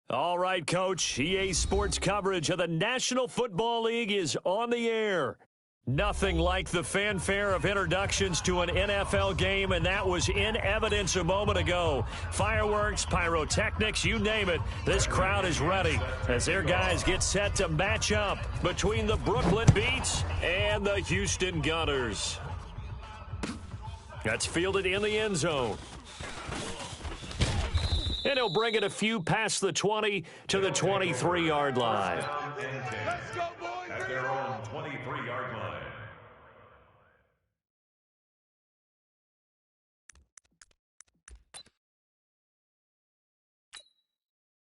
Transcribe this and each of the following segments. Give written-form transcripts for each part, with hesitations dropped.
All right, Coach. EA Sports coverage of the National Football League is on the air. Nothing like the fanfare of introductions to an NFL game, and that was in evidence a moment ago. Fireworks, pyrotechnics, you name it. This crowd is ready as their guys get set to match up between the Brooklyn Beats and the Houston Gunners. That's fielded in the end zone. And he'll bring it a few past the 20 to the 23-yard line. Let's go, boys! At their own 23-yard line.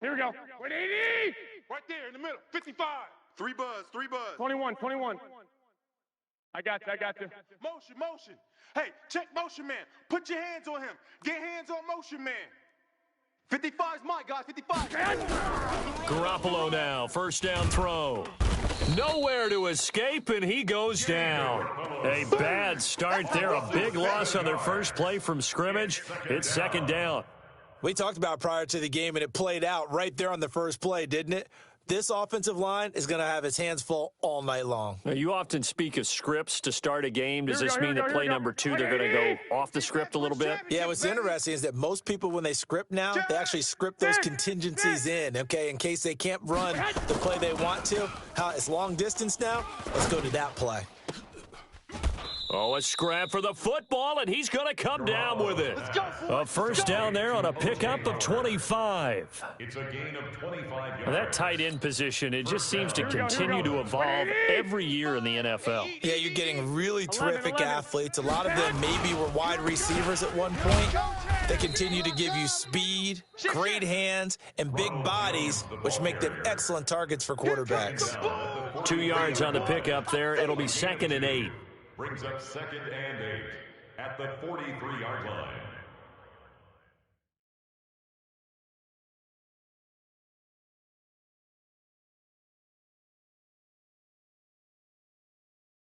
Here we go. 180! Right there in the middle. 55. 3 buzz, 3 buzz. 21. I got you. Motion. Hey, check motion man. Put your hands on him. Get hands on motion man. 55's mine, guys. 55. Garoppolo now. First down throw. Nowhere to escape, and he goes down. A bad start there. A big loss on their first play from scrimmage. It's second down. We talked about prior to the game, and it played out right there on the first play, didn't it? This offensive line is going to have its hands full all night long. Now, you often speak of scripts to start a game. Does this mean that play number 2, they're going to go off the script a little bit? Yeah, what's interesting is that most people, when they script now, they actually script those contingencies in, okay, in case they can't run the play they want to. It's long distance now. Let's go to that play. Oh, a scrap for the football, and he's going to come down with it. A first down there on a pickup of 25. It's a gain of 25 yards. That tight end position, it just seems to continue to evolve every year in the NFL. Yeah, you're getting really terrific athletes. A lot of them maybe were wide receivers at one point. They continue to give you speed, great hands, and big bodies, which make them excellent targets for quarterbacks. 2 yards on the pickup there. It'll be 2nd and 8. Brings up 2nd and 8 at the 43-yard line.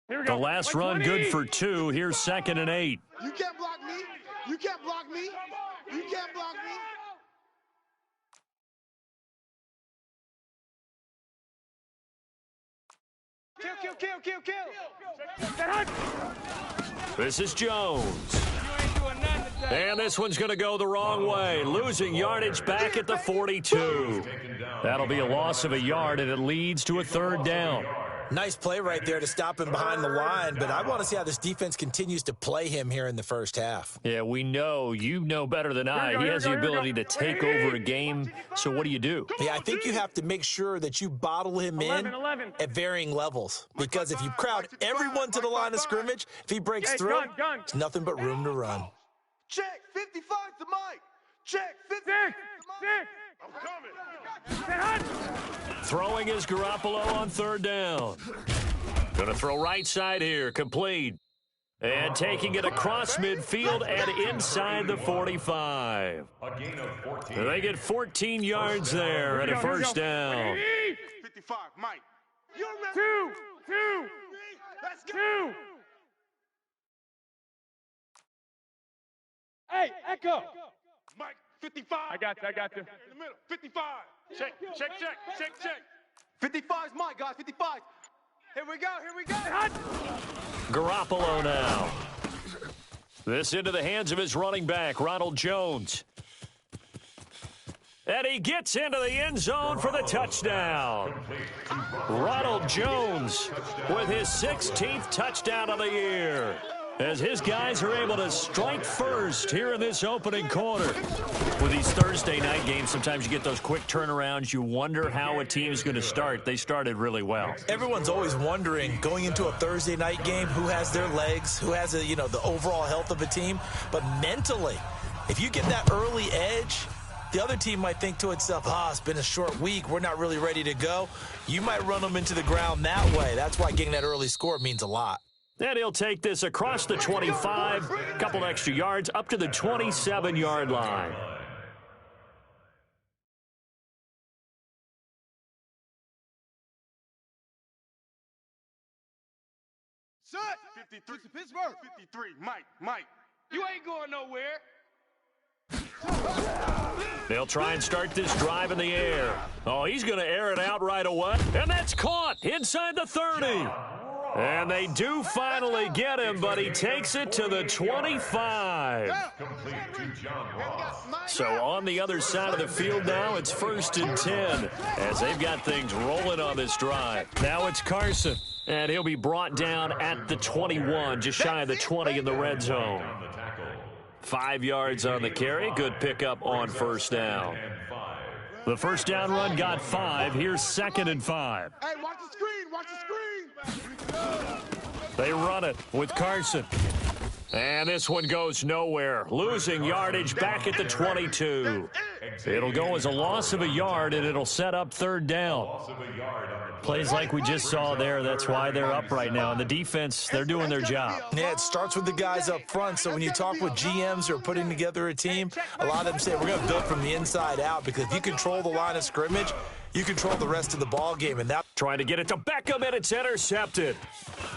Here we go. The last run good for 2. Here's 2nd and 8. You can't block me. You can't block me. You can't block me. Kill. This is Jones. And this one's going to go the wrong way. Losing yardage back at the 42. That'll be a loss of a yard, and it leads to a 3rd down. Nice play right there to stop him behind the line, but I want to see how this defense continues to play him here in the first half. Yeah, we know. You know better than I. He has the ability to take over a game, so what do you do? Yeah, I think you have to make sure that you bottle him in at varying levels, because if you crowd everyone to the line of scrimmage, if he breaks through, it's nothing but room to run. Check, 55 to Mike. Check, 50 to Mike. I'm coming. Throwing is Garoppolo on 3rd down. Going to throw right side here, complete. And taking it across midfield and inside the 45. They get 14 yards there and a first down. 55, Mike. 2. Let's go. Hey, Echo. Mike, 55. I got you. In the middle, 55. Check. 55's mine, guys, 55. Here we go. Garoppolo now. This into the hands of his running back, Ronald Jones. And he gets into the end zone for the touchdown. Ronald Jones with his 16th touchdown of the year, as his guys are able to strike first here in this opening quarter. With these Thursday night games, sometimes you get those quick turnarounds. You wonder how a team is going to start. They started really well. Everyone's always wondering, going into a Thursday night game, who has their legs, who has the overall health of a team. But mentally, if you get that early edge, the other team might think to itself, it's been a short week, we're not really ready to go. You might run them into the ground that way. That's why getting that early score means a lot. And he'll take this across the 25, a couple extra yards, up to the 27-yard line. Set. 53 to Pittsburgh. 53, Mike. You ain't going nowhere. They'll try and start this drive in the air. Oh, he's going to air it out right away. And that's caught inside the 30. And they do finally get him, but he takes it to the 25. So on the other side of the field now, it's 1st and 10 as they've got things rolling on this drive. Now it's Carson, and he'll be brought down at the 21, just shy of the 20 in the red zone. 5 yards on the carry. Good pickup on first down. The first down run got 5. Here's 2nd and 5. Hey, watch the screen. Watch the screen. They run it with Carson. And this one goes nowhere. Losing yardage back at the 22. It'll go as a loss of a yard, and it'll set up 3rd down. Plays like we just saw there, that's why they're up right now. And the defense, they're doing their job. Yeah, it starts with the guys up front. So when you talk with GMs who are putting together a team, a lot of them say we're going to build from the inside out, because if you control the line of scrimmage, you control the rest of the ball game. And that trying to get it to Beckham, and it's intercepted.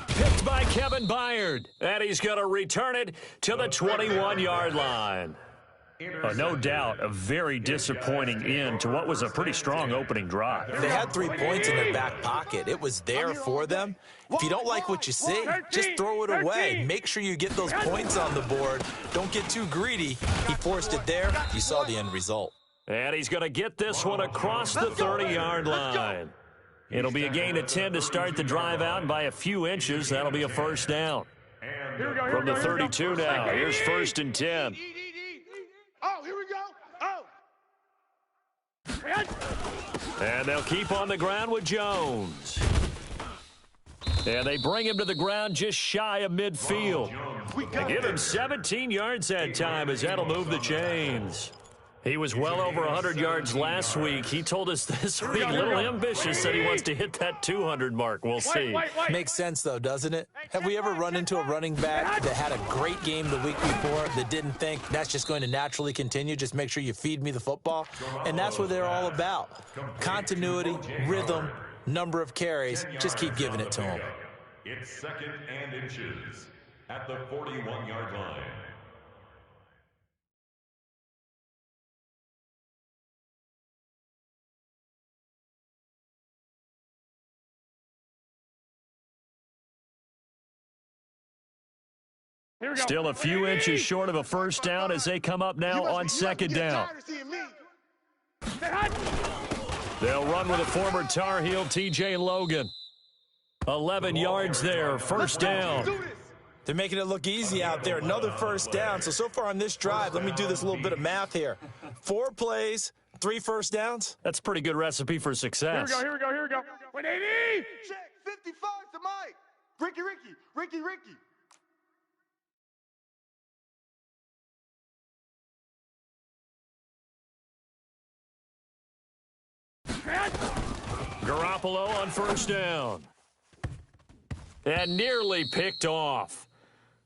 Picked by Kevin Byard. And he's going to return it to the 21-yard line. No doubt a very disappointing end to what was a pretty strong opening drive. They had 3 points in their back pocket. It was there for them. If you don't like what you see, just throw it away. Make sure you get those points on the board. Don't get too greedy. He forced it there. You saw the end result. And he's going to get this one across the 30-yard line. It'll be a gain of 10 to start the drive out, and by a few inches, that'll be a first down. From the 32 now, here's 1st and 10. Oh, here we go. Oh. And they'll keep on the ground with Jones. And they bring him to the ground just shy of midfield. They give him 17 yards that time, as that'll move the chains. He was well over 100 yards last week. He told us this week, a little ambitious, said he wants to hit that 200 mark. We'll see. Makes sense, though, doesn't it? Have we ever run into a running back that had a great game the week before that didn't think that's just going to naturally continue? Just make sure you feed me the football. And that's what they're all about. Continuity, rhythm, number of carries. Just keep giving it to them. It's 2nd and inches at the 41-yard line. Still a few inches short of a first down as they come up now on 2nd down. They'll run with a former Tar Heel, T.J. Logan. 11 yards there, first down. They're making it look easy out there. Another first down. So far on this drive, let me do this little bit of math here. 4 plays, 3 first downs. That's a pretty good recipe for success. Here we go. 180. Check 55 to Mike. Ricky. Garoppolo on first down. And nearly picked off.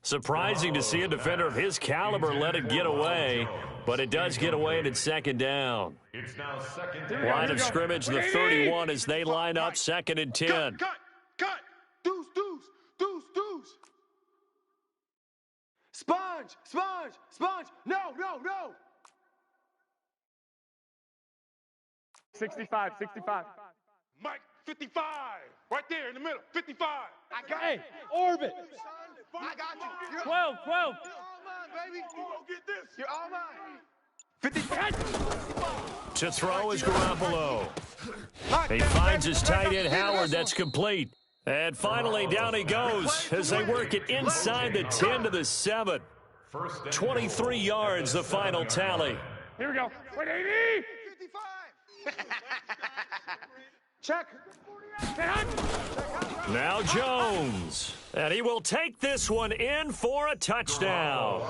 Surprising to see a defender of his caliber let it get away, but it does get away and it's 2nd down. It's now 2nd. Line of scrimmage, the 31 as they line up, 2nd and 10. Cut. Deuce. Sponge. No. 65. Mike, 55. Right there in the middle. 55. I got Hey, orbit. I got you. You're 12. all mine, baby. You gonna get this. You're all mine. 55. To throw is Garoppolo. He finds his tight end, Howard. That's complete. And finally, down he goes as they work it inside the 10 to the 7. 23 yards, the final tally. Here we go. 180. 55. Check. Now Jones. And he will take this one in for a touchdown.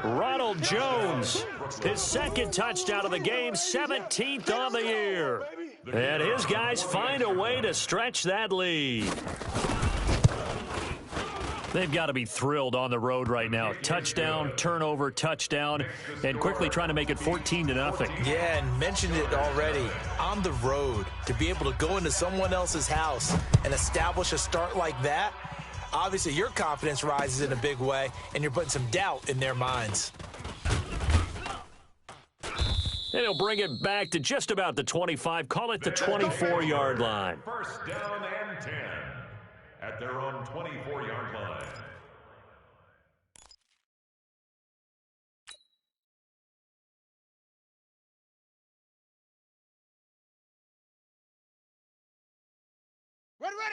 Ronald Jones, his 2nd touchdown of the game, 17th on the year. And his guys find a way to stretch that lead. They've got to be thrilled on the road right now. Touchdown, turnover, touchdown, and quickly trying to make it 14-0. Yeah, and mentioned it already. On the road, to be able to go into someone else's house and establish a start like that, Obviously, your confidence rises in a big way, and you're putting some doubt in their minds. And he'll bring it back to just about the 25. Call it the 24-yard line. First down and 10 at their own 24-yard line.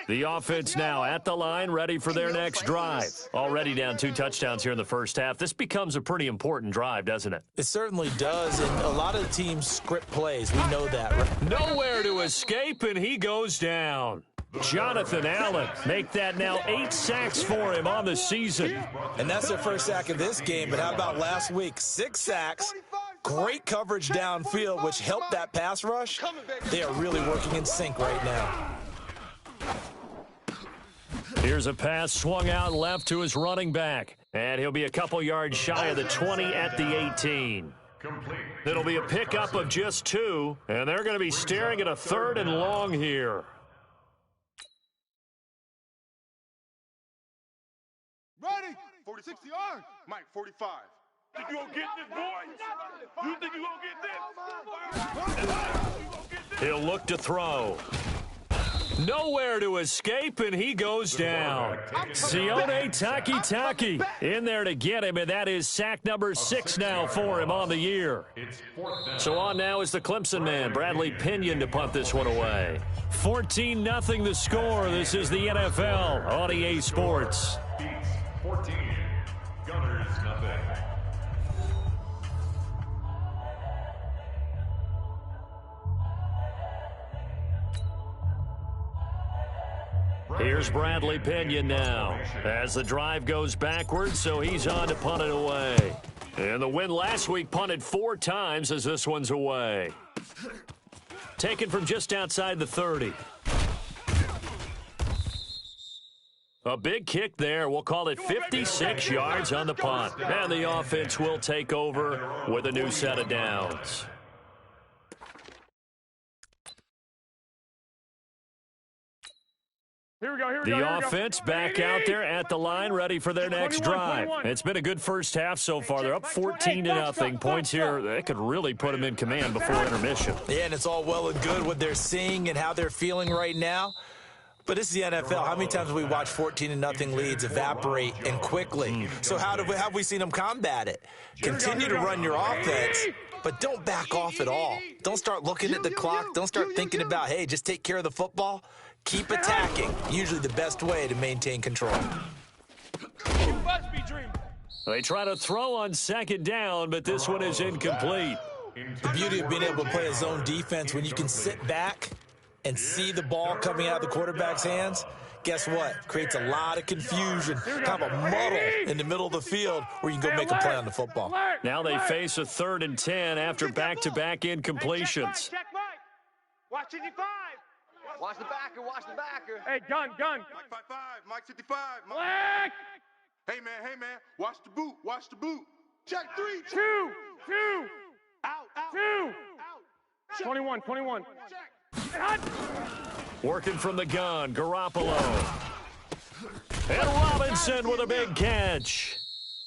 The offense now at the line, ready for their next drive. Already down 2 touchdowns here in the first half. This becomes a pretty important drive, doesn't it? It certainly does, and a lot of the teams script plays. We know that, right? Nowhere to escape, and he goes down. Jonathan Allen, make that now 8 sacks for him on the season. And that's their first sack of this game, but how about last week? 6 sacks, great coverage downfield, which helped that pass rush. They are really working in sync right now. Here's a pass swung out left to his running back. And he'll be a couple yards shy of the 20 at the 18. It'll be a pickup of just 2, and they're going to be staring at a 3rd and long here. Ready? 46 yards. Mike, 45. Think you gonna get this, boy? You think you gonna get this? He'll look to throw. Nowhere to escape, and he goes down. Sione Takitaki in there to get him, and that is sack number 6 now for him on the year. So on now is the Clemson man, Bradley Pinion, to punt this one away. 14-0 the score. This is the NFL on EA Sports. 14, Gunners nothing. Here's Bradley Pinion now as the drive goes backwards, so he's on to punt it away. And the win last week punted 4 times as this one's away. Taken from just outside the 30. A big kick there. We'll call it 56 yards on the punt. And the offense will take over with a new set of downs. Here we go. The offense back out there at the line, ready for their next drive. It's been a good first half so far. They're up 14-0. Points here, that could really put them in command before intermission. Yeah, and it's all well and good what they're seeing and how they're feeling right now. But this is the NFL. How many times have we watched 14-0 leads evaporate and quickly? So how have we seen them combat it? Continue to run your offense, but don't back off at all. Don't start looking at the clock. Don't start thinking about, hey, just take care of the football. Keep attacking. Usually the best way to maintain control. You must be dreaming. They try to throw on 2nd down, but this one is incomplete. The beauty of being able to play a zone defense when you can sit back and see the ball coming out of the quarterback's hands, guess what? Creates a lot of confusion, kind of a muddle in the middle of the field where you can go make a play on the football. Now they face a 3rd and 10 after back-to-back incompletions. Check Mike. Watch 55. Watch the backer, watch the backer. Hey, gun. Mike 55, Mike 55. Black. Hey, man, watch the boot. Check 3. 2. Out. 2. 21. Check. Working from the gun, Garoppolo. And Robinson with a big catch.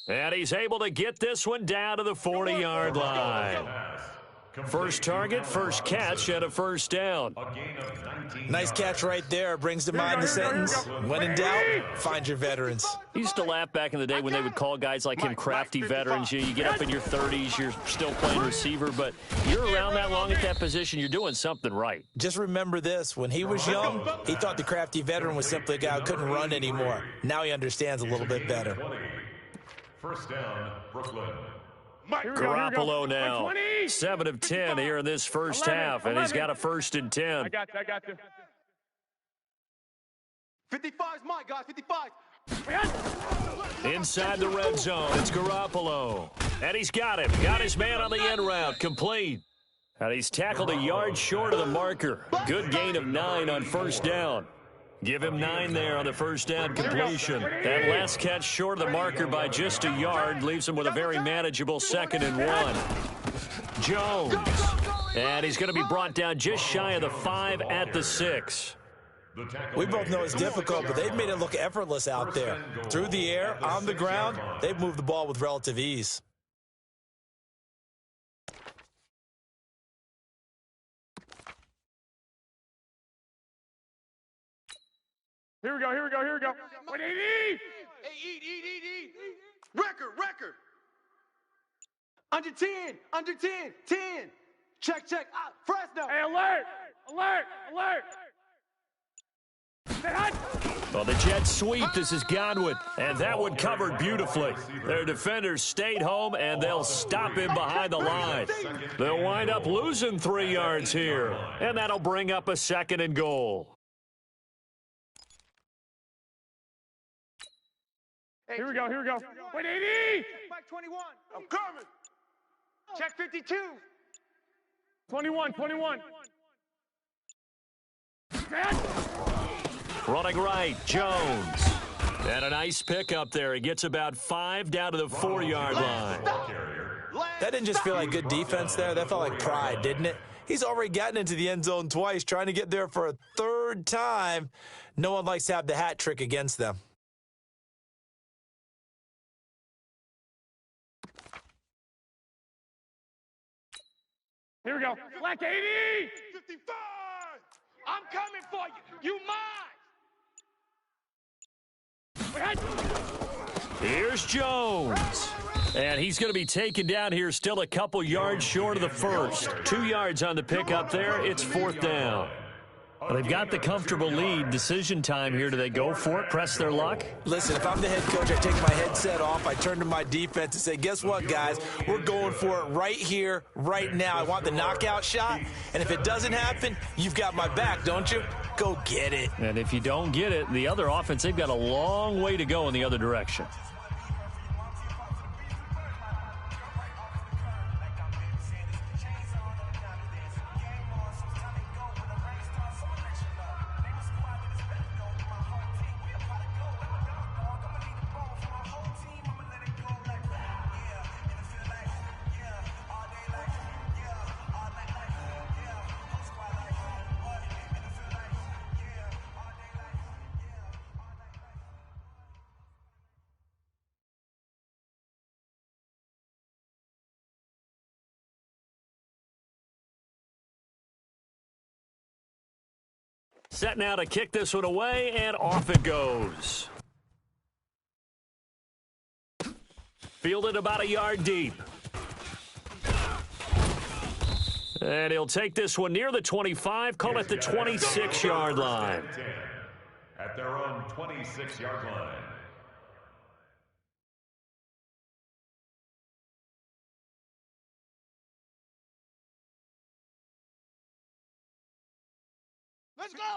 And he's able to get this one down to the 40-yard line. First target, first catch, and a first down. Nice catch right there. Brings to mind the sentence, when in doubt, find your veterans. I used to laugh back in the day when they would call guys like him crafty veterans. You get up in your 30s, you're still playing receiver, but you're around that long at that position, you're doing something right. Just remember this. When he was young, he thought the crafty veteran was simply a guy who couldn't run anymore. Now he understands a little bit better. First down, Brooklyn. Garoppolo now, 7 of 10 here in this first half, and he's got a 1st and 10. I got you. 55's Mike, guys, 55. Inside the red zone, it's Garoppolo. And he's got him. Got his man on the end route, complete. And he's tackled a yard short of the marker. Good gain of 9 on first down. Give him 9 there on the first down completion. That last catch short of the marker by just a yard leaves him with a very manageable 2nd and 1. Jones. And he's going to be brought down just shy of the 5 at the 6. We both know it's difficult, but they've made it look effortless out there. Through the air, on the ground, they've moved the ball with relative ease. Here we go. Wait, eat! Hey, eat. Record. Under 10. 10. Check. Fresno. Hey, alert! Well, the Jets sweep. This is Godwin, and that one covered beautifully. Their defenders stayed home, and they'll stop him behind the line. They'll wind up losing 3 yards here, and that'll bring up a 2nd and goal. Here we go. Wait, 80! Mike 21. I'm coming. Check 52. 21. Running right, Jones. And a nice pickup there. He gets about 5 down to the 4-yard line. That didn't just feel like good defense there. That felt like pride, didn't it? He's already gotten into the end zone twice, trying to get there for a 3rd time. No one likes to have the hat trick against them. Here we go. Black 80! 55. I'm coming for you. You mine. Here's Jones. And he's going to be taken down here, still a couple yards short of the first. 2 yards on the pickup there. It's 4th down. Well, they've got the comfortable lead. Decision time here. Do they go for it, press their luck? Listen, if I'm the head coach, I take my headset off. I turn to my defense and say, guess what, guys? We're going for it right here, right now. I want the knockout shot. And if it doesn't happen, you've got my back, don't you? Go get it. And if you don't get it, the other offense, they've got a long way to go in the other direction. Set now to kick this one away, and off it goes. Fielded about a yard deep. And he'll take this one near the 25, call it the 26-yard line. At their own 26-yard line.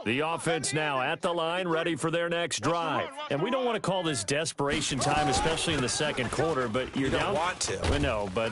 The offense now at the line, ready for their next drive. And we don't want to call this desperation time, especially in the second quarter, but you're down. You don't want to. No, but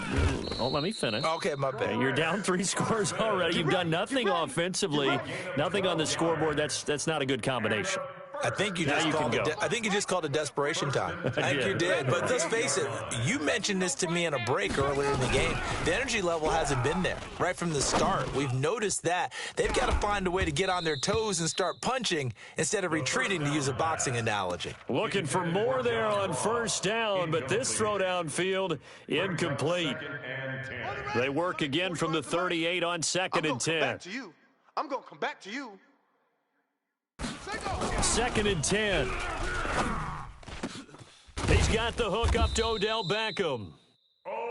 let me finish. Okay, my bad. You're down 3 scores already. You've done nothing offensively, nothing on the scoreboard. That's not a good combination. I think you just called it desperation time. I think you did. But let's face it, you mentioned this to me in a break earlier in the game. The energy level hasn't been there right from the start. We've noticed that. They've got to find a way to get on their toes and start punching instead of retreating, to use a boxing analogy. Looking for more there on 1st down, but this throw downfield incomplete. They work again from the 38 on 2nd and 10. I'm going to come back to you. 2nd and 10. He's got the hook up to Odell Beckham.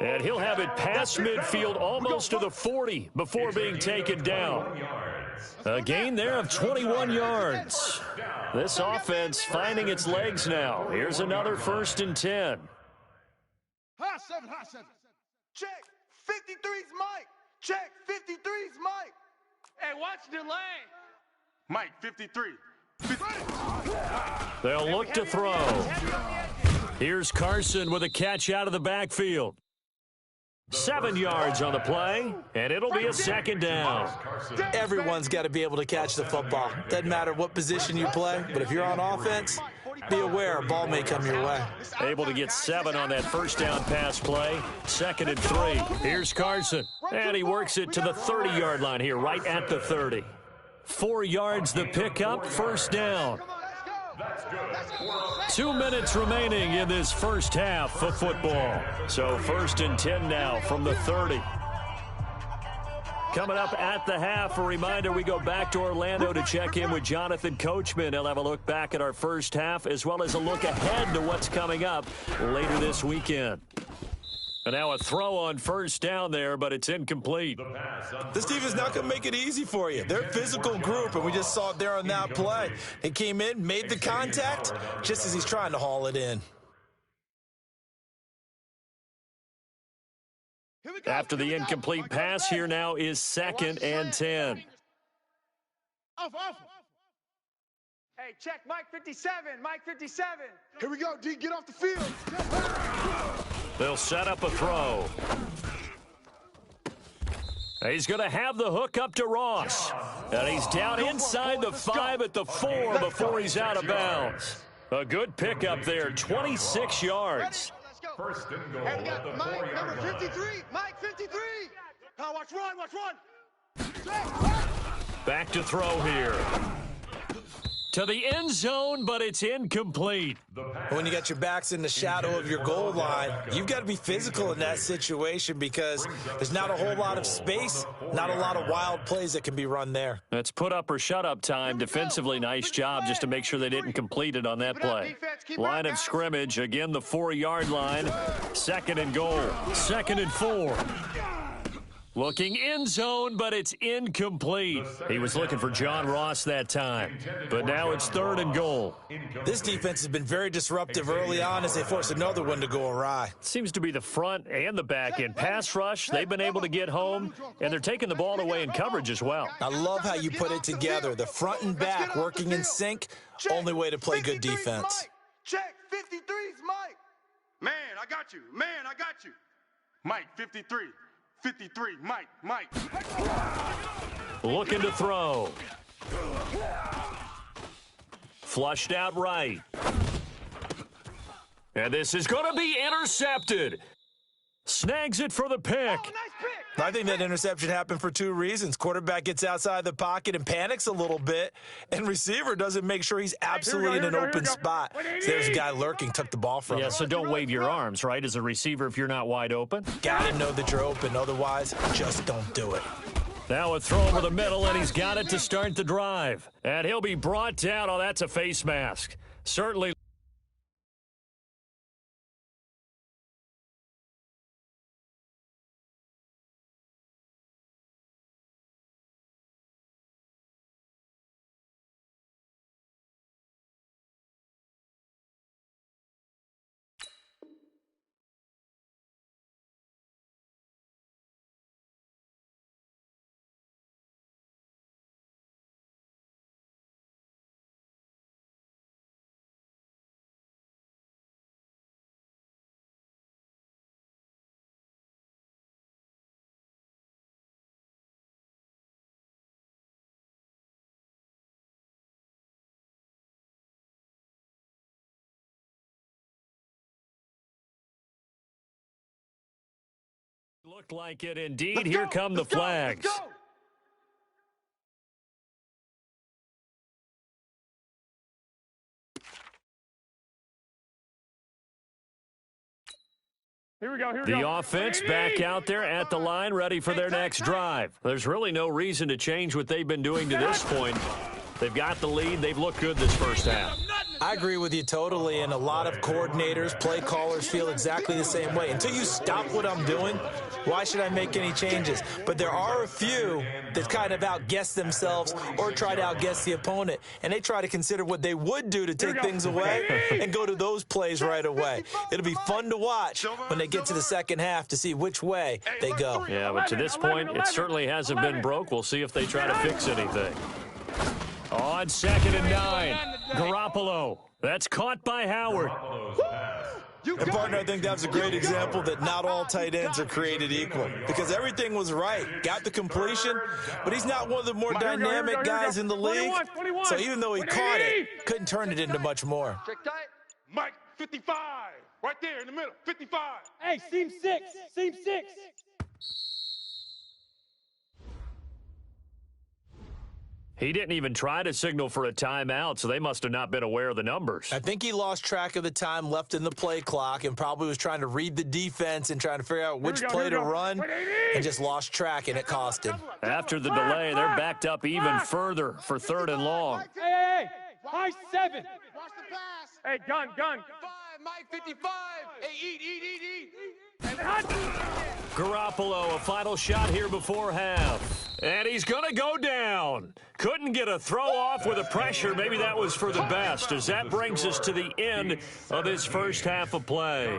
And he'll have it past midfield almost to the 40 before being taken down. A gain there of 21 yards. This offense finding its legs now. Here's another 1st and 10. High seven. Check. 53's Mike. Check. 53's Mike. Hey, watch the lane. Mike, 53. They'll look to throw. Here's Carson with a catch out of the backfield. 7 yards on the play, and it'll be a 2nd down. Everyone's got to be able to catch the football. Doesn't matter what position you play, but if you're on offense, be aware a ball may come your way. Able to get 7 on that 1st down pass play. 2nd and 3. Here's Carson, and he works it to the 30-yard line here, right at the 30. 4 yards the pickup, first down. That's good. 2 minutes remaining in this first half of football. So 1st and 10 now from the 30. Coming up at the half, a reminder, we go back to Orlando to check in with Jonathan Coachman. He'll have a look back at our first half as well as a look ahead to what's coming up later this weekend. And now a throw on first down there, but it's incomplete. This defense not going to make it easy for you. They're a physical group, and we just saw it there on that play. He came in, made the contact, just as he's trying to haul it in. After the incomplete pass, here now is 2nd and 10. Off. Hey, check Mike 57. Mike 57. Here we go, D. Get off the field. They'll set up a throw. He's going to have the hook up to Ross. And he's down inside the 5 at the 4 before he's out of bounds. A good pickup there, 26 yards. First and goal Hey, we at got the Mike, 4-yard number line. 53. Mike 53. Now watch run. Back to throw here. To the end zone, but it's incomplete. When you got your backs in the shadow of your goal line, you've got to be physical in that situation because there's not a whole lot of space, not a lot of wild plays that can be run there. That's put up or shut up time. Defensively, nice job just to make sure they didn't complete it on that play. Line of scrimmage, again the 4-yard line. 2nd and goal. 2nd and 4. Looking end zone, but it's incomplete. He was looking for John Ross that time. But now it's 3rd and goal. This defense has been very disruptive early on as they force another one to go awry. Seems to be the front and the back end. Pass rush, they've been able to get home, and they're taking the ball away in coverage as well. I love how you put it together. The front and back working in sync, only way to play good defense. Check, 53's Mike. Man, I got you. Mike, 53. 53, Mike. Looking to throw. Flushed out right. And this is going to be intercepted. Snags it for the pick. I think that interception happened for 2 reasons. Quarterback gets outside the pocket and panics a little bit, and receiver doesn't make sure he's absolutely in an open spot. So there's a guy lurking, took the ball from him. Yeah, so don't wave your arms, right, as a receiver if you're not wide open. Got to know that you're open. Otherwise, just don't do it. Now a throw over the middle, and he's got it to start the drive. And he'll be brought down. Oh, that's a face mask. Certainly. Looked like it indeed. Here come the flags. Here we go. The offense back out there at the line, ready for their next drive. There's really no reason to change what they've been doing to this point. They've got the lead. They've looked good this first half. I agree with you totally, and a lot of coordinators, play callers feel exactly the same way. Until you stop what I'm doing, why should I make any changes? But there are a few that kind of outguess themselves or try to outguess the opponent, and they try to consider what they would do to take things away and go to those plays right away. It'll be fun to watch when they get to the second half to see which way they go. Yeah, but to this point, it certainly hasn't been broke. We'll see if they try to fix anything. On 2nd and 9, Garoppolo. That's caught by Howard. And, partner, I think that's a great example that not all tight ends are created equal because everything was right. Got the completion, but he's not one of the more dynamic guys in the league. So even though he caught it, couldn't turn it into much more. Mike, 55. Right there in the middle, 55. Hey, seam 6. Seam 6. He didn't even try to signal for a timeout, so they must have not been aware of the numbers. I think he lost track of the time left in the play clock and probably was trying to read the defense and trying to figure out which play to run and just lost track, and it cost him. After the delay, they're backed up even further for 3rd and long. Hey, high 7. Watch the pass. Hey, gun. 5, Mike 55. Hey, eat. Garoppolo, a final shot here before half. And he's going to go down. Couldn't get a throw off with the pressure. Maybe that was for the best, as that brings us to the end of this first half of play.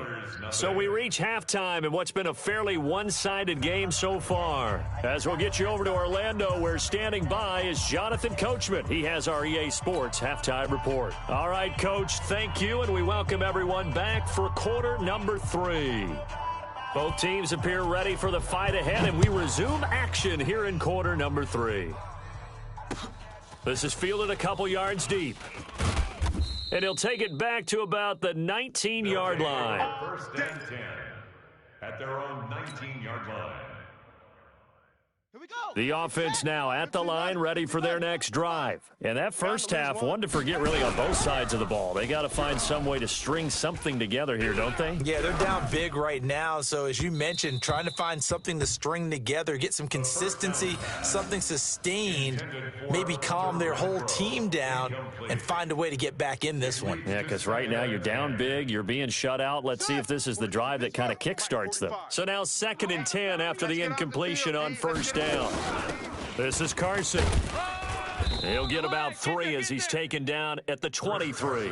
So we reach halftime in what's been a fairly one-sided game so far. As we'll get you over to Orlando, where standing by is Jonathan Coachman. He has our EA Sports halftime report. All right, Coach, thank you, and we welcome everyone back for quarter number 3. Both teams appear ready for the fight ahead, and we resume action here in quarter number 3. This is fielded a couple yards deep. And he'll take it back to about the 19-yard line. First and 10 at their own 19-yard line. The offense now at the line, ready for their next drive. And that first half, one to forget really on both sides of the ball. They got to find some way to string something together here, don't they? Yeah, they're down big right now. So as you mentioned, trying to find something to string together, get some consistency, something sustained, maybe calm their whole team down and find a way to get back in this one. Yeah, because right now you're down big, you're being shut out. Let's see if this is the drive that kind of kickstarts them. So now 2nd and 10 after the incompletion on first down. This is Carson. He'll get about 3 as he's taken down at the 23.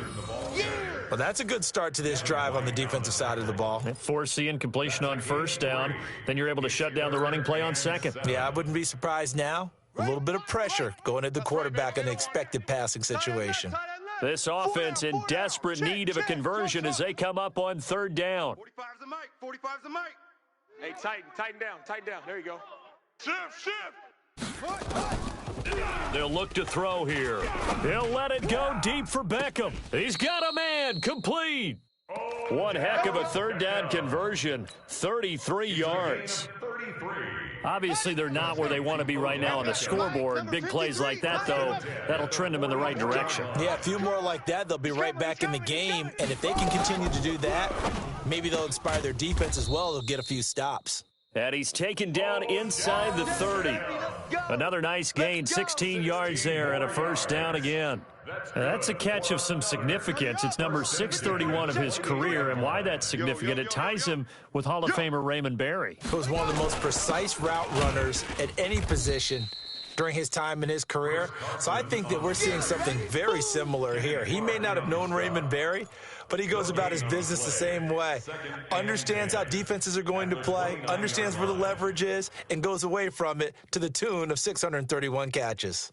Well, that's a good start to this drive on the defensive side of the ball. Force the incompletion on first down. Then you're able to shut down the running play on 2nd. Yeah, I wouldn't be surprised now. A little bit of pressure going at the quarterback in an expected passing situation. This offense in desperate need of a conversion as they come up on 3rd down. 45's the mic. 45's the mic. Hey, tighten down. There you go. Shift. They'll look to throw here. He'll let it go deep for Beckham. He's got a man, complete. One heck of a 3rd down conversion, 33 yards. Obviously, they're not where they want to be right now on the scoreboard. Big plays like that, though, that'll trend them in the right direction. Yeah, a few more like that, they'll be right back in the game. And if they can continue to do that, maybe they'll inspire their defense as well. They'll get a few stops. And he's taken down inside the 30. Another nice gain, 16 yards there, and a first down again. Now, that's a catch of some significance. It's number 631 of his career, and why that's significant, it ties him with Hall of Famer Raymond Berry. He was one of the most precise route runners at any position during his time in his career. So I think that we're seeing something very similar here. He may not have known Raymond Berry, but he goes about his business the same way. Understands how defenses are going to play, understands where the leverage is, and goes away from it to the tune of 631 catches.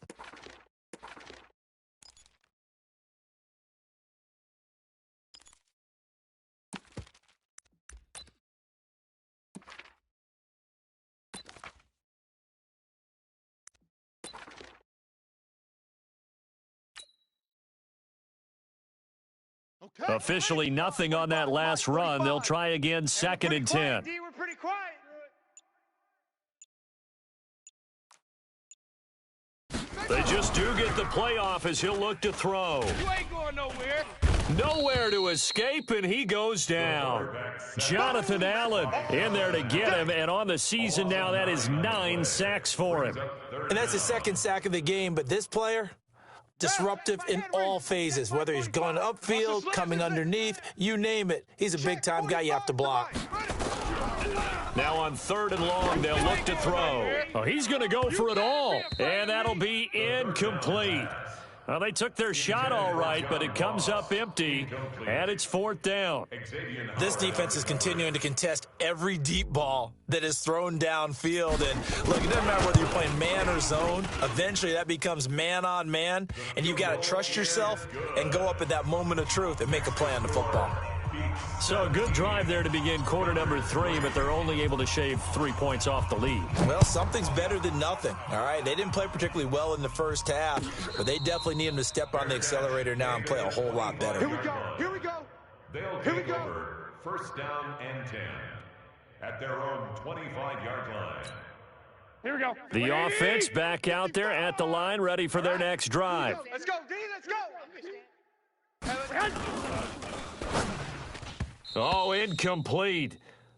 Officially nothing on that last run. They'll try again, 2nd and 10. D, we're pretty quiet. They just do get the playoff as he'll look to throw. You ain't going nowhere. Nowhere to escape, and he goes down. Jonathan Allen in there to get him, and on the season now, that is 9 sacks for him. And that's the 2nd sack of the game, but this player, disruptive in all phases, whether he's going upfield, coming underneath, you name it. He's a big-time guy you have to block. Now on 3rd and long, they'll look to throw. Oh, he's going to go for it all, and that'll be incomplete. Well, they took their shot all right, but it comes up empty, and it's 4th down. This defense is continuing to contest every deep ball that is thrown downfield. And, look, it doesn't matter whether you're playing man or zone. Eventually, that becomes man-on-man, and you've got to trust yourself and go up at that moment of truth and make a play on the football. So a good drive there to begin quarter number 3, but they're only able to shave 3 points off the lead. Well, something's better than nothing, all right? They didn't play particularly well in the first half, but they definitely need them to step on the accelerator now and play a whole lot better. Here we go. They'll take over 1st down and 10 at their own 25-yard line. Here we go. The offense back out there at the line, ready for their next drive. Let's go, D. Let's go. Oh, incomplete.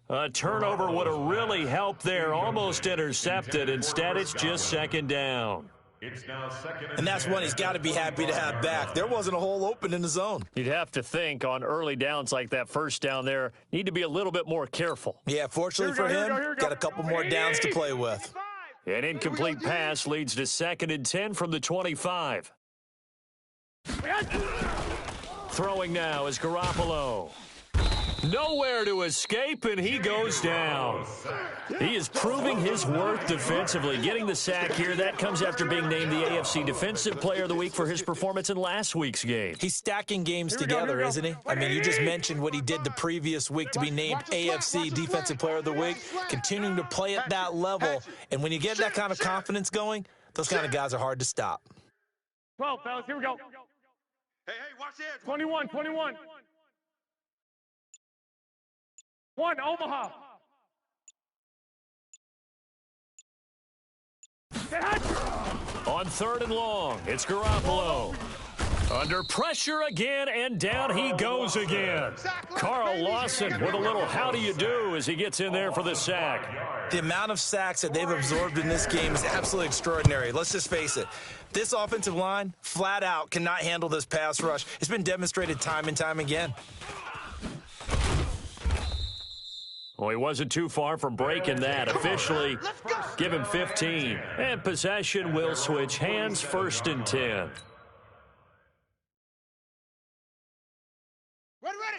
A turnover would have really helped there. Almost intercepted. Instead, it's just second down. It's now second And that's one he's got to be happy to have back. There wasn't a hole open in the zone. You'd have to think on early downs like that first down there, need to be a little bit more careful. Yeah, fortunately for him, got a couple more downs to play with. An incomplete pass leads to second and 10 from the 25. Throwing now is Garoppolo. Nowhere to escape, and he goes down. He is proving his worth defensively. Getting the sack here, that comes after being named the AFC Defensive Player of the Week for his performance in last week's game. He's stacking games together, isn't he? I mean, you just mentioned what he did the previous week to be named AFC Defensive Player of the Week, continuing to play at that level. And when you get that kind of confidence going, those kind of guys are hard to stop. 12, fellas. Here we go. Hey, watch the edge. 21. 1, Omaha. On third and long, it's Garoppolo. Under pressure again, and down he goes again. Carl Lawson with a little how do you do as he gets in there for the sack. The amount of sacks that they've absorbed in this game is absolutely extraordinary. Let's just face it. This offensive line, flat out, cannot handle this pass rush. It's been demonstrated time and time again. Well, he wasn't too far from breaking that. Officially, give him 15. And possession will switch hands, first and 10.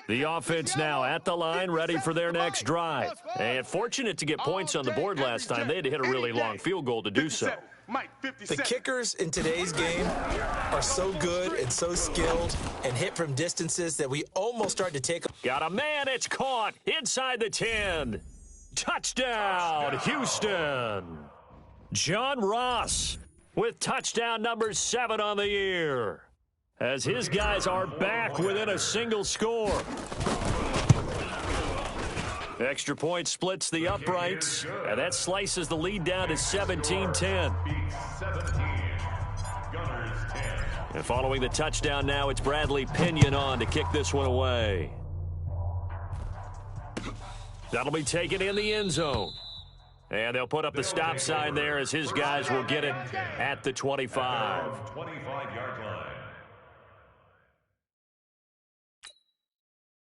The offense now at the line, ready for their next drive. And fortunate to get points on the board last time. They had to hit a really long field goal to do so. The kickers in today's game are so good and so skilled and hit from distances that we almost start to take. Got a man, it's caught inside the 10. Touchdown, Houston. John Ross with touchdown number 7 on the year, as his guys are back within a single score. Extra point splits the uprights, and that slices the lead down to 17-10. And following the touchdown now, it's Bradley Pinion on to kick this one away. That'll be taken in the end zone. And they'll put up the stop sign there as his guys will get it at the 25. 25-yard line.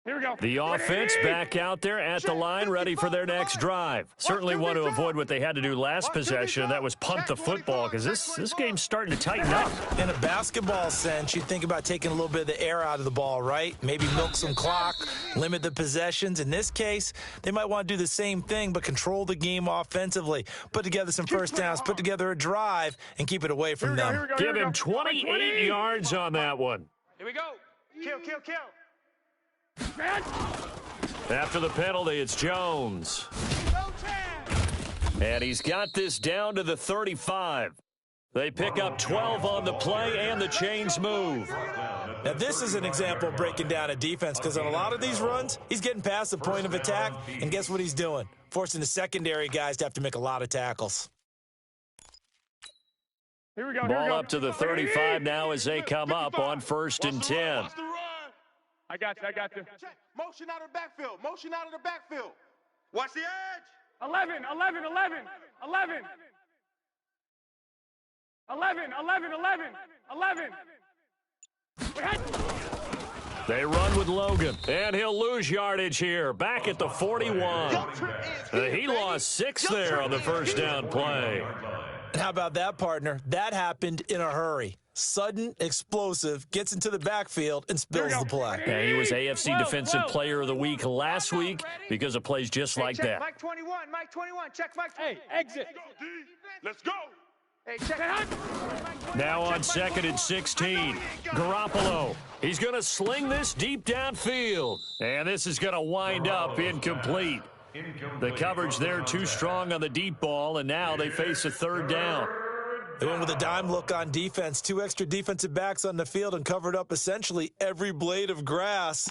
Here we go. The offense back out there at the line, ready for their next drive. Certainly want to avoid what they had to do last possession, and that was punt the football, because this game's starting to tighten up. In a basketball sense, you think about taking a little bit of the air out of the ball, right? Maybe milk some clock, limit the possessions. In this case, they might want to do the same thing, but control the game offensively. Put together some first downs, put together a drive, and keep it away from them. Give him 28 yards on that one. Here we go. Kill. After the penalty, it's Jones. And he's got this down to the 35. They pick up 12 on the play, and the chains move. Now, this is an example of breaking down a defense, because on a lot of these runs, he's getting past the point of attack, and guess what he's doing? Forcing the secondary guys to have to make a lot of tackles. Here we go. Ball up to the 35 now as they come up on first and 10. I got you. Check. Motion out of the backfield. Watch the edge. 11. They run with Logan, and he'll lose yardage here. Back at the 41. He lost 6 there on the first down play. And how about that, partner? That happened in a hurry. Sudden, explosive, gets into the backfield, and spills the play. And he was AFC Defensive Player of the Week last week because of plays just like that. Mike 21. Check Mike. Hey, exit. Let's go. Hey, check. Now on second and 16, Garoppolo. He's going to sling this deep downfield. And this is going to wind up incomplete. The coverage there too strong on the deep ball, and now they face a third down. They went with a dime look on defense. 2 extra defensive backs on the field and covered up essentially every blade of grass.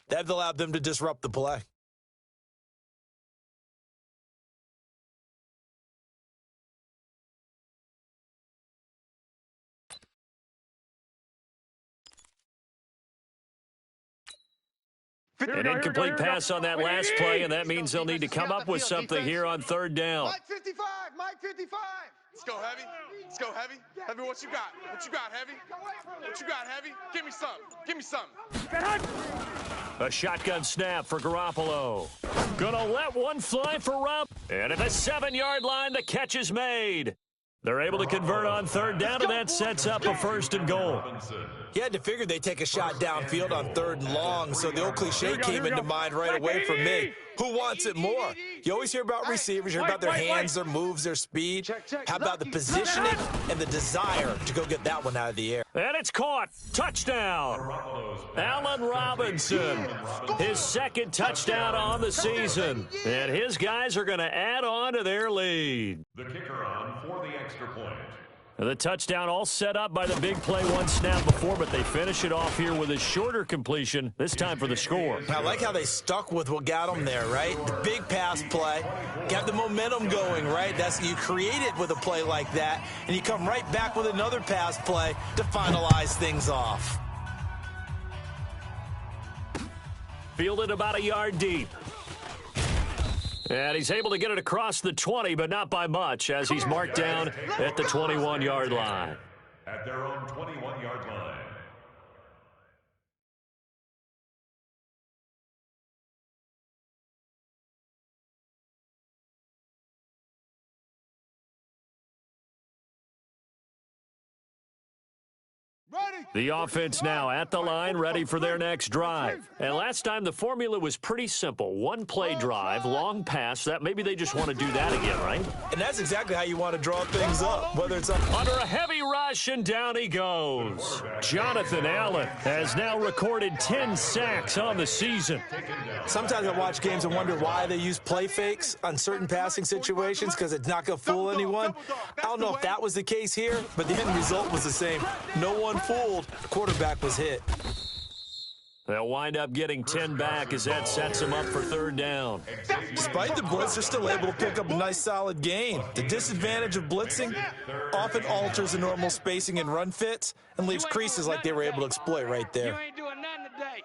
That allowed them to disrupt the play. An incomplete pass on that last play, and that means they'll need to come up with something here on third down. Mike 55, Mike 55. Let's go, Heavy. Let's go, Heavy. Heavy, what you got? What you got, Heavy? What you got, Heavy? Give me some. Give me some. A shotgun snap for Garoppolo. Gonna let one fly for Rob. And at the 7-yard line, the catch is made. They're able to convert on third down, and that sets up a 1st and goal. You had to figure they'd take a shot downfield on 3rd and long, so the old cliche came into mind right away for me. Who wants it more? You always hear about receivers, you hear about their hands, their moves, their speed. How about the positioning and the desire to go get that one out of the air? And it's caught. Touchdown. Allen Robinson. His 2nd touchdown on the season. And his guys are going to add on to their lead. The kicker on for the extra point. The touchdown all set up by the big play one snap before, but they finish it off here with a shorter completion, this time for the score. I like how they stuck with what got them there, right? The big pass play, got the momentum going, right? That's you create it with a play like that, and you come right back with another pass play to finalize things off. Fielded about a yard deep. And he's able to get it across the 20, but not by much, as he's marked down at the 21-yard line. At their own 21-yard line. The offense now at the line, ready for their next drive. And last time the formula was pretty simple. One play drive, long pass. That maybe they just want to do that again, right? And that's exactly how you want to draw things up, whether it's under a heavy rush, and down he goes. Jonathan Allen has now recorded 10 sacks on the season. Sometimes I watch games and wonder why they use play fakes on certain passing situations, because it's not going to fool anyone. I don't know if that was the case here, but the end result was the same. No one fooled. The quarterback was hit. They'll wind up getting 10 back as that sets them up for third down. Despite the blitz, they're still able to pick up a nice solid gain. The disadvantage of blitzing often alters the normal spacing and run fits and leaves creases like they were able to exploit right there. You ain't doing nothing today.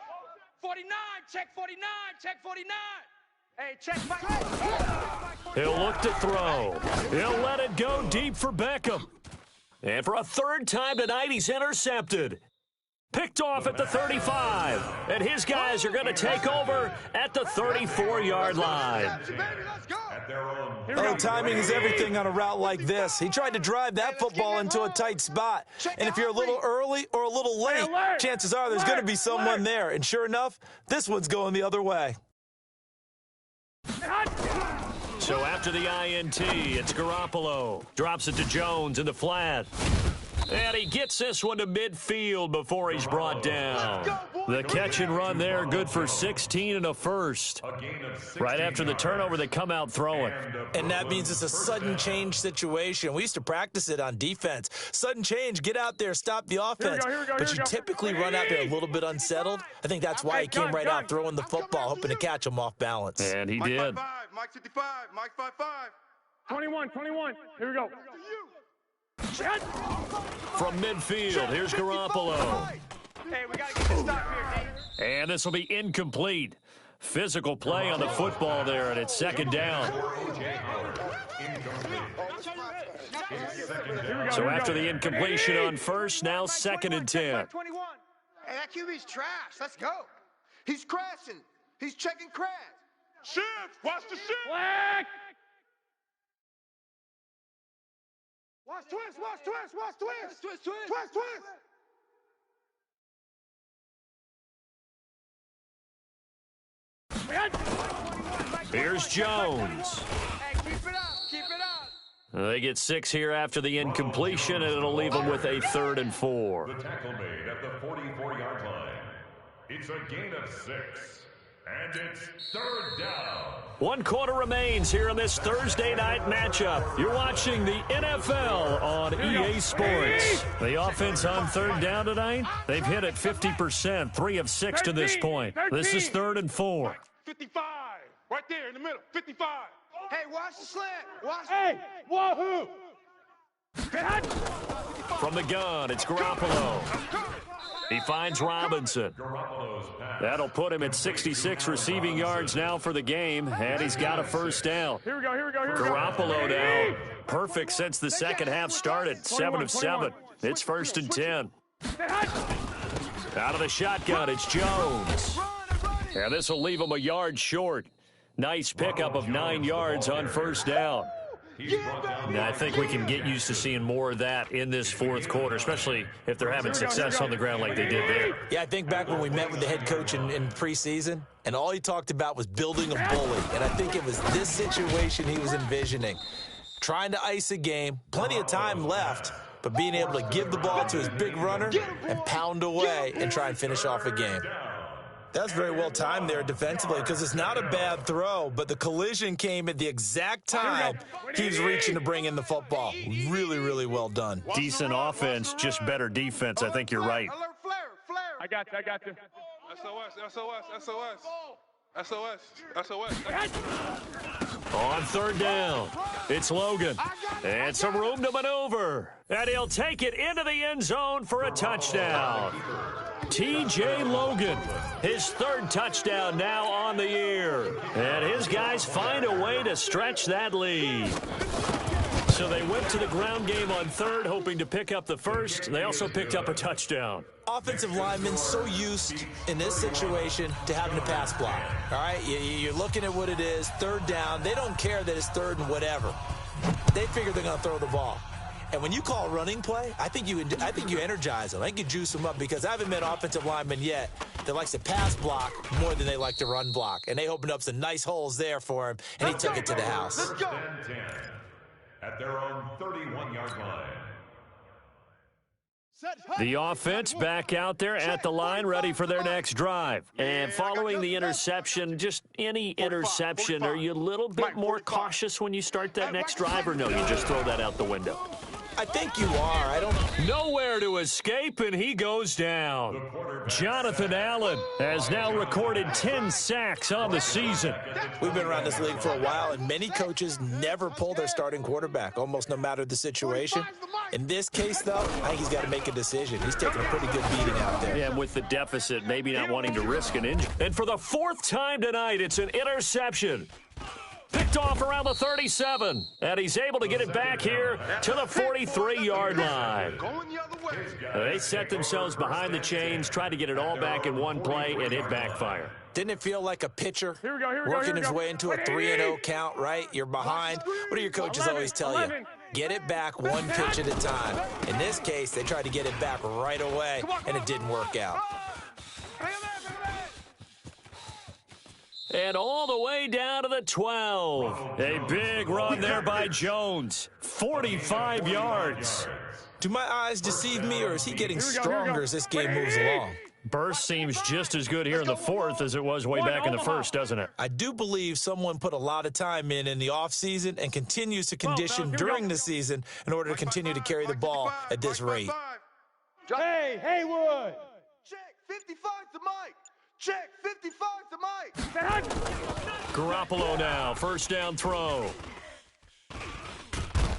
49, check 49, check 49. Hey, check Mike. He'll look to throw. He'll let it go deep for Beckham. And for a 3rd time tonight, he's intercepted. Picked off at the 35. And his guys are going to take over at the 34-yard line. Oh, timing is everything on a route like this. He tried to drive that football into a tight spot. And if you're a little early or a little late, chances are there's going to be someone there. And sure enough, this one's going the other way. So after the INT, it's Garoppolo. Drops it to Jones in the flat. And he gets this one to midfield before he's brought down. The catch and run there, good for 16 and a first. Right after the turnover, they come out throwing. And that means it's a sudden change situation. We used to practice it on defense. Sudden change, get out there, stop the offense. But you typically run out there a little bit unsettled. I think that's why he came right out throwing the football, hoping to catch him off balance. And he did. Mike 55, Mike 55. 21, here we go. From midfield, here's Garoppolo. Hey, we got to get this stop here, Dave. And this will be incomplete. Physical play on the football there, and it's 2nd down. So after the incompletion on first, now 2nd and 10. Hey, that QB's trash. Let's go. He's crashing. He's checking crash. Shift, watch the shift. Black. Watch twist, watch twist, watch twist. Twist, twist. Twist, twist. Here's Jones. Hey, keep it up, keep it up. They get 6 here after the incompletion, and it'll leave them with a 3rd and 4. The tackle made at the 44-yard line. It's a gain of 6. And it's 3rd down. 1 quarter remains here in this Thursday night matchup. You're watching the NFL on EA Sports. The offense on 3rd down tonight, they've hit it 50%, 3 of 6 to this point. This is 3rd and 4. 55, right there in the middle, 55. Hey, watch the slant. Watch. Hey, wahoo! From the gun, it's Garoppolo. He finds Robinson. That'll put him at 66 receiving yards now for the game, and he's got a first down. Here we go. Garoppolo now, perfect since the second half started, 7 of 7. It's 1st and 10. Out of the shotgun, it's Jones. And this will leave him a yard short. Nice pickup of 9 yards on first down. Now, I think we can get used to seeing more of that in this fourth quarter, especially if they're having success on the ground like they did there. Yeah, I think back when we met with the head coach in preseason, and all he talked about was building a bully. And I think it was this situation he was envisioning. Trying to ice a game, plenty of time left, but being able to give the ball to his big runner and pound away and try and finish off a game. That's very well timed there defensively because it's not a bad throw, but the collision came at the exact time he was reaching to bring in the football. Really, really well done. Decent offense, just better defense. I think you're right. I got you. SOS. On third down, it's Logan. And some room to maneuver. And he'll take it into the end zone for a touchdown. T.J. Logan, his third touchdown now on the year. And his guys find a way to stretch that lead. So they went to the ground game on third, hoping to pick up the first. They also picked up a touchdown. Offensive linemen so used in this situation to having to pass block. All right, you're looking at what it is, third down. They don't care that it's third and whatever. They figure they're going to throw the ball. And when you call a running play, I think you energize them. I think you juice them up because I haven't met offensive linemen yet that likes to pass block more than they like to run block. And they opened up some nice holes there for him, and he took it to the house. Let's go. At their own 31-yard line. The offense back out there at the line, ready for their next drive. And following the interception, just any interception, are you a little bit more cautious when you start that next drive, or no, you just throw that out the window? I think you are. Nowhere to escape, and he goes down. Jonathan Allen has now recorded 10 sacks on the season. We've been around this league for a while, and many coaches never pull their starting quarterback, almost no matter the situation. In this case, though, I think he's got to make a decision. He's taking a pretty good beating out there. Yeah, and with the deficit, maybe not wanting to risk an injury. And for the fourth time tonight, it's an interception. Picked off around the 37, and he's able to get it back here to the 43-yard line. They set themselves behind the chains, tried to get it all back in one play, and it backfired. Didn't it feel like a pitcher working his way into a 3-0 count, right? You're behind. What do your coaches always tell you? Get it back one pitch at a time. In this case, they tried to get it back right away, and it didn't work out. And all the way down to the 12. A big run there by Jones. 45 yards. Do my eyes deceive me, or is he getting stronger as this game moves along? Burst seems just as good here in the fourth as it was way back in the first, doesn't it? I do believe someone put a lot of time in the offseason and continues to condition during the season in order to continue to carry the ball at this rate. Hey, Haywood! Check 55 to Mike. Check 55 to Mike. Garoppolo now, first down throw.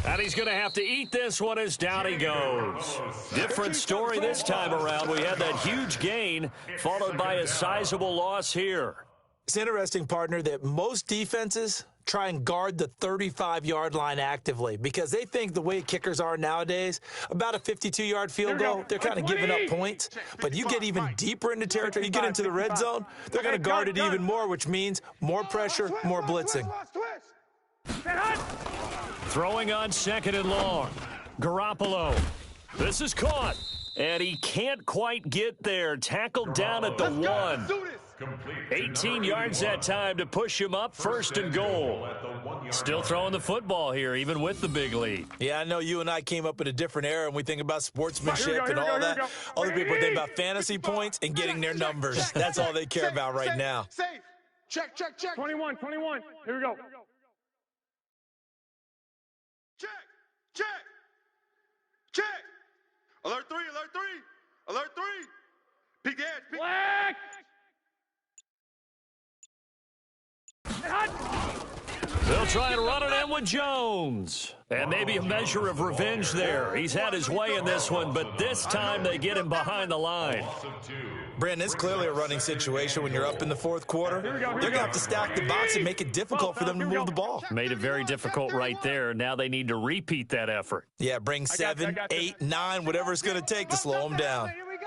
And he's going to have to eat this one as down he goes. Different story this time around. We had that huge gain followed by a sizable loss here. It's interesting, partner, that most defenses try and guard the 35-yard line actively because they think the way kickers are nowadays, about a 52-yard field goal, they're kind of giving up points. But you get even deeper into territory, you get into the red zone, they're going to guard it even more, which means more pressure, more blitzing. Throwing on second and long. Garoppolo. This is caught. And he can't quite get there. Tackled down at the 1. 18 yards that time to push him up, first and goal. Still throwing the football here, even with the big lead. Yeah, I know you and I came up in a different era, and we think about sportsmanship and all that. Other people think about fantasy points and getting their numbers. That's all they care about right now. Check. 21. Here we go. Check. Alert 3. Peek the edge. Black! They'll try and run it in with Jones. And maybe a measure of revenge there. He's had his way in this one, but this time they get him behind the line. Brandon, it's clearly a running situation when you're up in the fourth quarter. They're going to have to stack the box and make it difficult for them to move the ball. Made it very difficult right there. Now they need to repeat that effort. Yeah, bring 7, 8, 9, whatever it's going to take to slow them down. Here we go.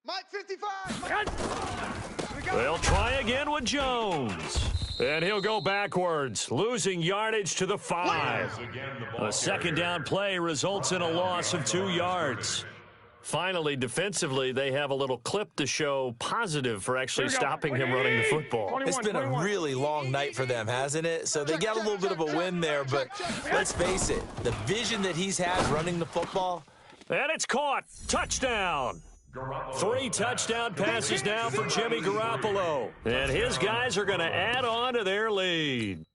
Mike 55. They'll try again with Jones. And he'll go backwards, losing yardage to the 5. A second down play results in a loss of 2 yards. Finally, defensively, they have a little clip to show positive for actually stopping him running the football. It's been a really long night for them, hasn't it? So they got a little bit of a win there, but let's face it, the vision that he's had running the football. And it's caught. Touchdown. 3 touchdown passes now for Jimmy Garoppolo. And his guys are going to add on to their lead.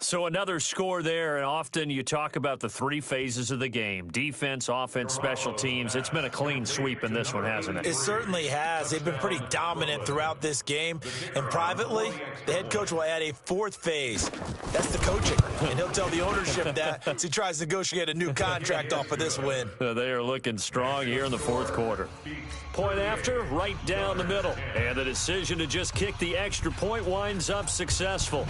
So another score there, and often you talk about the 3 phases of the game. Defense, offense, special teams. It's been a clean sweep in this one, hasn't it? It certainly has. They've been pretty dominant throughout this game. And privately, the head coach will add a 4th phase. That's the coaching. And he'll tell the ownership that as he tries to negotiate a new contract off of this win. They are looking strong here in the fourth quarter. Point after, right down the middle. And the decision to just kick the extra point winds up successful.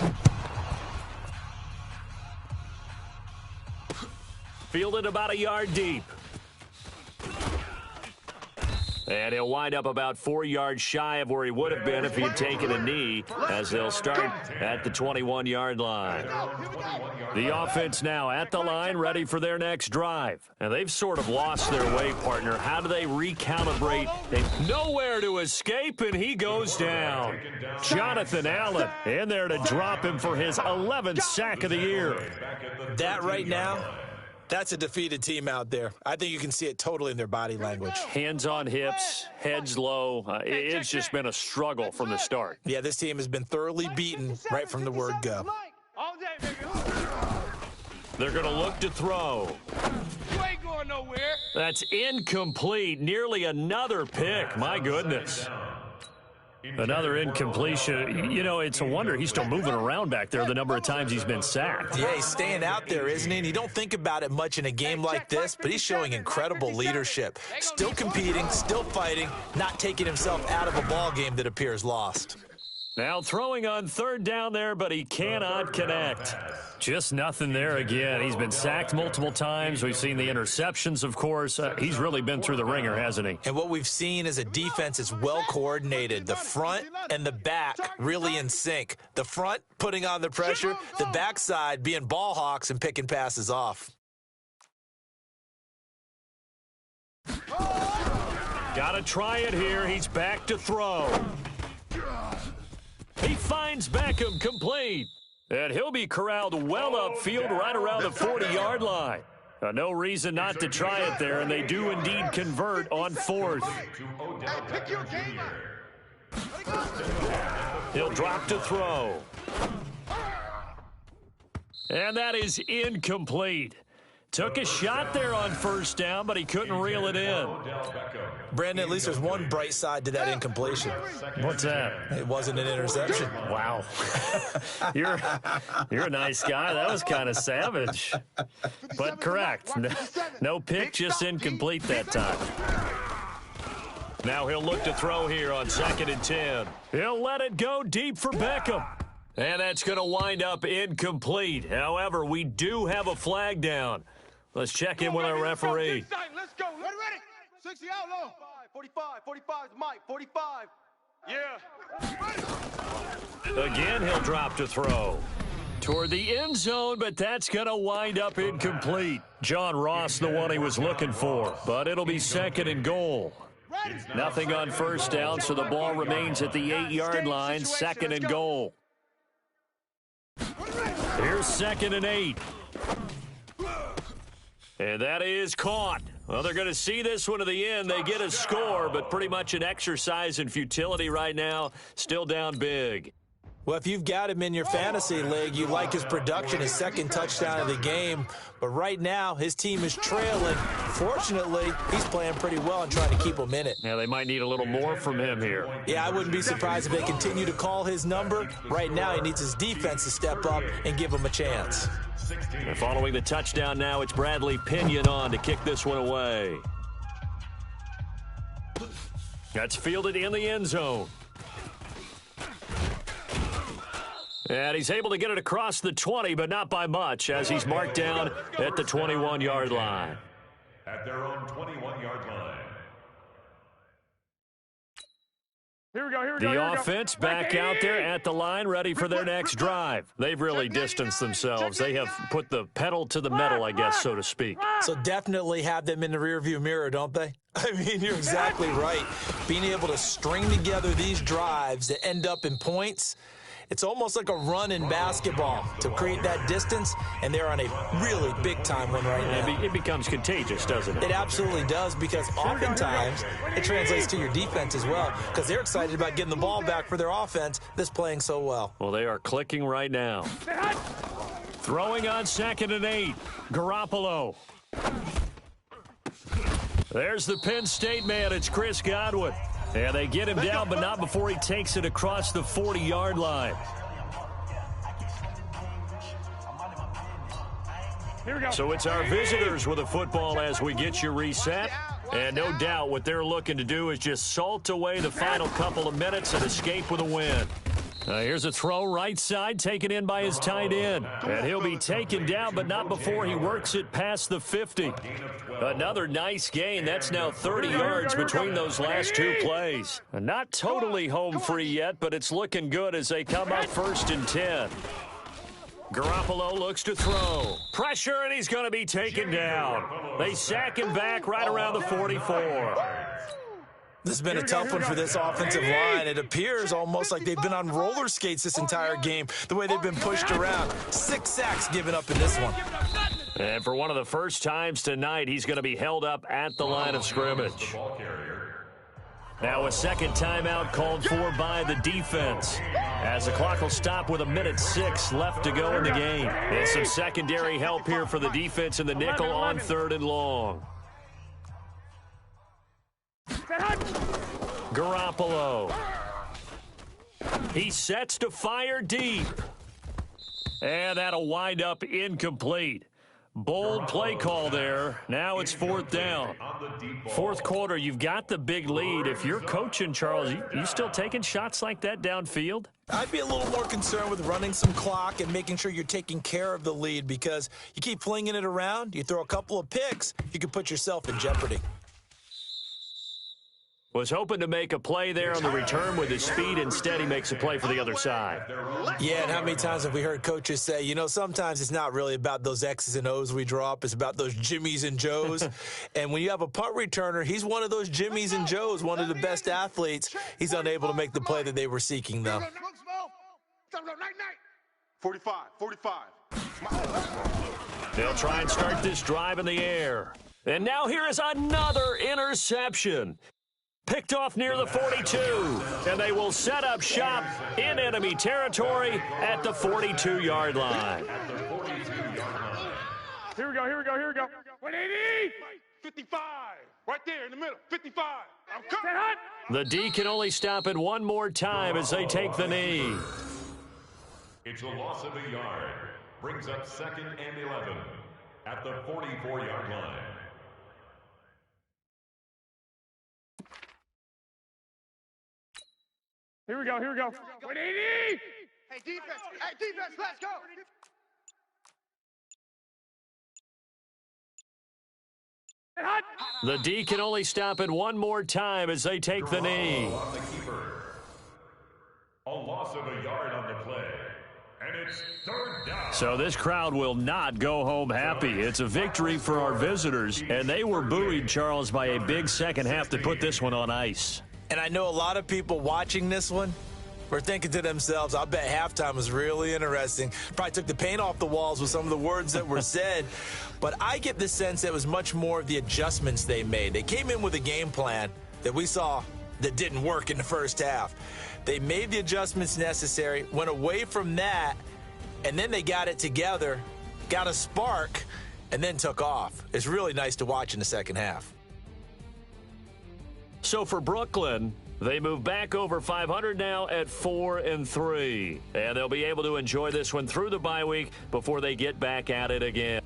Fielded about a yard deep. And he'll wind up about 4 yards shy of where he would have been if he had taken a knee, as they'll start at the 21-yard line. The offense now at the line, ready for their next drive. And they've sort of lost their way, partner. How do they recalibrate? They've nowhere to escape, and he goes down. Jonathan Allen in there to drop him for his 11th sack of the year. That right now, that's a defeated team out there. I think you can see it totally in their body language. Hands on hips, heads low. It's just been a struggle from the start. Yeah, this team has been thoroughly beaten right from the word go. They're going to look to throw. You ain't going nowhere. That's incomplete. Nearly another pick. My goodness. Another incompletion. You know, it's a wonder he's still moving around back there the number of times he's been sacked. Yeah, he's staying out there, isn't he? And you don't think about it much in a game like this, but he's showing incredible leadership. Still competing, still fighting, not taking himself out of a ball game that appears lost. Now throwing on 3rd down there, but he cannot connect. Just nothing there again. He's been sacked multiple times. We've seen the interceptions, of course. He's really been through the ringer, hasn't he? And what we've seen is a defense that's well coordinated. The front and the back really in sync. The front putting on the pressure, the backside being ball hawks and picking passes off. Got to try it here. He's back to throw. He finds Beckham complete. And he'll be corralled well upfield right around the 40-yard line. No reason not to try it there, and they do indeed convert on 4th. He'll drop to throw. And that is incomplete. Took a shot there on 1st down, but he couldn't reel it in. Brandon, at least there's one bright side to that incompletion. What's that? It wasn't an interception. Wow. You're a nice guy. That was kind of savage. But correct. No pick, just incomplete that time. Now he'll look to throw here on 2nd and 10. He'll let it go deep for Beckham. And that's going to wind up incomplete. However, we do have a flag down. Let's check in with our referee. Let's go. Ready? 60 out low. 45 is Mike. 45. Yeah. Again, he'll drop to throw. Toward the end zone, but that's going to wind up incomplete. John Ross, the one he was looking for, but it'll be 2nd and goal. Nothing on 1st down, so the ball remains at the 8-yard line, 2nd and goal. Here's 2nd and 8. And that is caught. Well, they're going to see this one to the end. They get a score, but pretty much an exercise in futility right now. Still down big. Well, if you've got him in your fantasy league, you like his production, his second touchdown of the game. But right now, his team is trailing. Fortunately, he's playing pretty well and trying to keep him in it. Yeah, they might need a little more from him here. Yeah, I wouldn't be surprised if they continue to call his number. Right now, he needs his defense to step up and give him a chance. And following the touchdown now, it's Bradley Pinion on to kick this one away. That's fielded in the end zone. And he's able to get it across the 20, but not by much, as he's marked down at the 21-yard line. At their own 21-yard line. Here we go. The offense back out there at the line, ready for their next drive. They've really distanced themselves. They have put the pedal to the metal, I guess, so to speak. So definitely have them in the rearview mirror, don't they? I mean, you're exactly right. Being able to string together these drives that end up in points, it's almost like a run in basketball to create that distance, and they're on a really big-time one right now. It becomes contagious, doesn't it? It absolutely does, because oftentimes it translates to your defense as well, because they're excited about getting the ball back for their offense that's playing so well. Well, they are clicking right now. Throwing on 2nd and 8. Garoppolo. There's the Penn State man. It's Chris Godwin. Yeah, they get him down, but not before he takes it across the 40-yard line. Here we go. So it's our visitors with the football as we get you reset. And no doubt what they're looking to do is just salt away the final couple of minutes and escape with a win. Here's a throw right side, taken in by his tight end. And he'll be taken down, but not before he works it past the 50. Another nice gain. That's now 30 yards between those last two plays. Not totally home free yet, but it's looking good as they come up 1st and 10. Garoppolo looks to throw. Pressure, and he's going to be taken down. They sack him back right around the 44. This has been a tough one for this offensive line. It appears almost like they've been on roller skates this entire game, the way they've been pushed around. 6 sacks given up in this one. And for one of the first times tonight, he's going to be held up at the line of scrimmage. Now a second timeout called for by the defense, as the clock will stop with 1:06 left to go in the game. And some secondary help here for the defense in the nickel on 3rd and long. Garoppolo. He sets to fire deep. And that'll wind up incomplete. Bold play call there. Now it's 4th down. 4th quarter, you've got the big lead. If you're coaching, Charles, you still taking shots like that downfield? I'd be a little more concerned with running some clock and making sure you're taking care of the lead, because you keep flinging it around, you throw a couple of picks, you can put yourself in jeopardy. Was hoping to make a play there on the return with his speed. Instead, he makes a play for the other side. Yeah, and how many times have we heard coaches say, you know, sometimes it's not really about those X's and O's we drop. It's about those Jimmies and Joes. And when you have a punt returner, he's one of those Jimmies and Joes, one of the best athletes. He's unable to make the play that they were seeking, though. 45. They'll try and start this drive in the air. And now here is another interception. Picked off near the 42, and they will set up shop in enemy territory at the 42-yard line. Here we go. 180. 55. Right there in the middle. 55. I'm coming. The D can only stop it one more time as they take the knee. It's a loss of a yard. Brings up 2nd and 11 at the 44-yard line. Here we go. 180. Hey, defense, let's go. The D can only stop it one more time as they take the knee. On the keeper. A loss of a yard on the play. And it's 3rd down. So this crowd will not go home happy. It's a victory for our visitors, and they were buoyed, Charles, by a big second half to put this one on ice. And I know a lot of people watching this one were thinking to themselves, I bet halftime was really interesting. Probably took the paint off the walls with some of the words that were said. But I get the sense that it was much more of the adjustments they made. They came in with a game plan that we saw that didn't work in the first half. They made the adjustments necessary, went away from that, and then they got it together, got a spark, and then took off. It's really nice to watch in the second half. So for Brooklyn, they move back over 500 now at 4-3. And they'll be able to enjoy this one through the bye week before they get back at it again.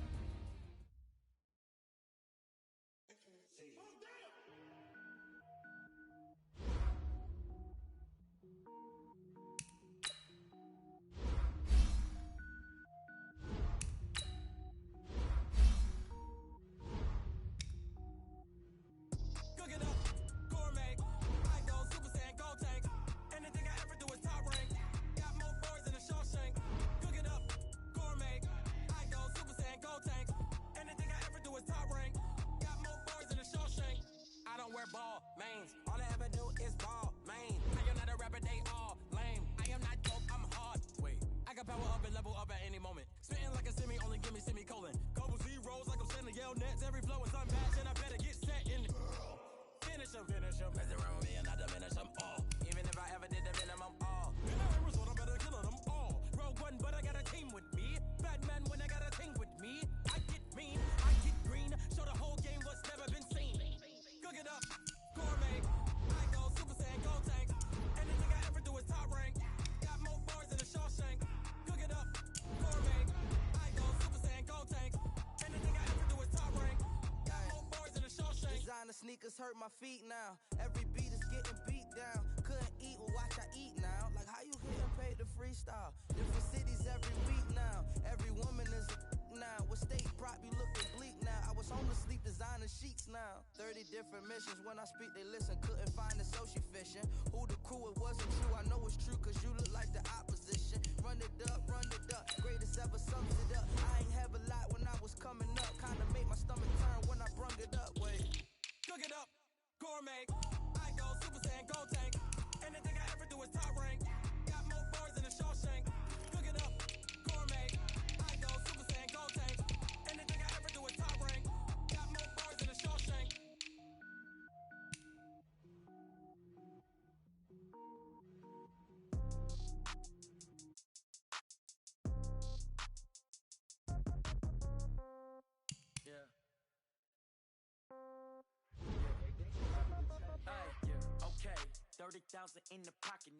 Ball, mains. All I ever do is ball, main. I am not a rapper, they all lame. I am not dope, I'm hard. Wait, I got power up and level up at any moment. Spitting like a semi, only give me semicolon. Couple zeros like I'm sending yell nets. Every flow is unmatched, and I better get set in. Finish them. Mess around with me and I diminish them all. Even if I ever did the minimum all. In the result, I'm better killing them all. Rogue one, but I got a team with me. Batman when I got a team with me. I get mean, I get green. Show the whole game what's never been seen. Cook it up. Gourmet, I go Super Saiyan, go tank. Anything I ever do is top rank. Got more bars than a Shawshank. Cook it up, gourmet. I go Super Saiyan, go tank. Anything I ever do is top rank. Got more bars than a Shawshank. Designer sneakers hurt my feet now. Every beat is getting beat down. Couldn't eat, well watch I eat now. Like how you getting paid to freestyle? Different cities every week now. Every woman is a now. What state prop be looking bleak now? I was home to sleep designer sheets now. 30 different missions. When I speak, they listen. Couldn't find the social fishing. Who the crew, it wasn't true. I know it's true, cause you look like the opposition. Run it up, greatest ever sums it up. I ain't have a lot when I was coming up. Kinda made my stomach turn when I brung it up. Wait. Cook it up, gourmet. I go Super Saiyan, go tank. Anything I ever do is top rank. Got more bars than a Shawshank. Cook it up, gourmet. I go Super Saiyan, go tank. Anything I ever do is top rank. Got more bars than a Shawshank. Yeah. Hey, yeah, okay. 30,000 in the pocket.